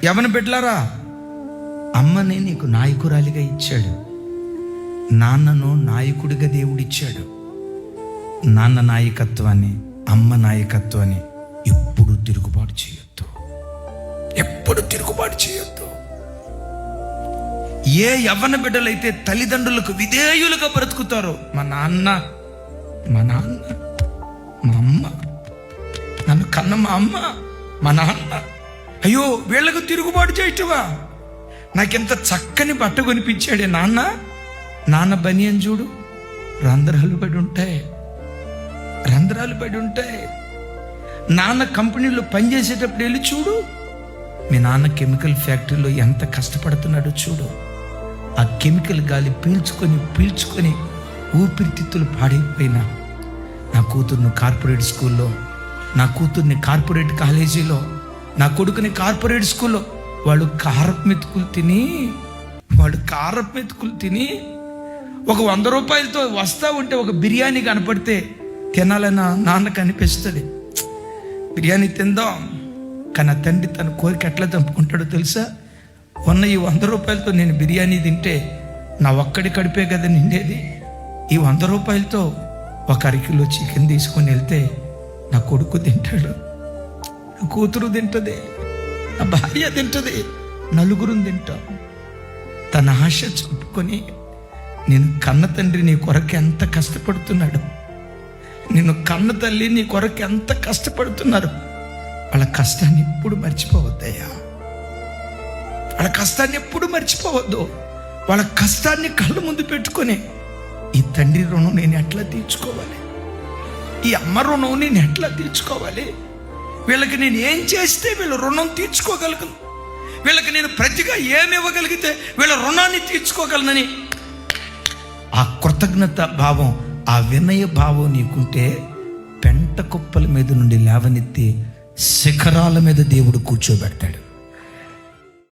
యవన బిడ్డలారా, అమ్మని నీకు నాయకురాలిగా ఇచ్చాడు, నాన్నను నాయకుడిగా దేవుడిచ్చాడు. నాన్న నాయకత్వాన్ని, అమ్మ నాయకత్వాన్ని ఎప్పుడు తిరుగుబాటు చేయొద్దు, ఎప్పుడు తిరుగుబాటు చేయొద్దు. ఏ యవ్వన బిడ్డలైతే తల్లిదండ్రులకు విధేయులుగా బ్రతుకుతారో, మా నాన్న, మా అమ్మ, నన్ను కన్న మా అమ్మ, మా నాన్న, అయ్యో వీళ్ళకు తిరుగుబాటు చేయటవా, నాకెంత చక్కని బట్ట కొనిపించాడే నాన్న బనియన్ చూడు, రంధ్రాలు పడి ఉంటాయి. నాన్న కంపెనీలో పనిచేసేటప్పుడు వెళ్ళి చూడు, మీ నాన్న కెమికల్ ఫ్యాక్టరీలో ఎంత కష్టపడుతున్నాడో చూడు. ఆ కెమికల్ గాలి పీల్చుకొని ఊపిరితిత్తులు పాడైపోయినా, నా కూతుర్ని కార్పొరేట్ స్కూల్లో, నా కూతుర్ని కార్పొరేట్ కాలేజీలో, నా కొడుకుని కార్పొరేట్ స్కూల్లో వాళ్ళు కారపు మెతుకులు తిని ఒక 100 రూపాయలతో వస్తా ఉంటే ఒక బిర్యానీ కనపడితే తినాలని నాన్నకు అనిపిస్తుంది. బిర్యానీ తిందాం, కానీ తండ్రి తన కోరిక ఎట్లా చంపుకుంటాడో తెలుసా? ఉన్న ఈ 100 రూపాయలతో నేను బిర్యానీ తింటే నా ఒక్కడి కడిపే కదా నిండేది. ఈ 100 రూపాయలతో ఒక అరకిలో చికెన్ తీసుకొని వెళ్తే నా కొడుకు తింటాడు, నా కూతురు తింటుంది, నా భార్య తింటుంది, నలుగురు తింటాం. తన ఆశ చంపుకొని నేను కన్న తండ్రి నీ కొరకు ఎంత కష్టపడుతున్నాడు, నిన్ను కన్న తల్లి నీ కొరకు ఎంత కష్టపడుతున్నారు. వాళ్ళ కష్టాన్ని ఎప్పుడు మర్చిపోవద్దయ్యా, వాళ్ళ కష్టాన్ని ఎప్పుడు మర్చిపోవద్దు. వాళ్ళ కష్టాన్ని కళ్ళ ముందు పెట్టుకొని ఈ తండ్రి రుణం నేను ఎట్లా తీర్చుకోవాలి, ఈ అమ్మ రుణం నేను ఎట్లా తీర్చుకోవాలి, వీళ్ళకి నేను ఏం చేస్తే వీళ్ళ రుణం తీర్చుకోగలను, వీళ్ళకి నేను ప్రతిగా ఏమి ఇవ్వగలిగితే వీళ్ళ రుణాన్ని తీర్చుకోగలనని ఆ కృతజ్ఞత భావం, ఆ వినయ భావం నీకుంటే పెంట కుప్పల మీద నుండి లేవనెత్తి శిఖరాల మీద దేవుడు కూర్చోబెడతాడు.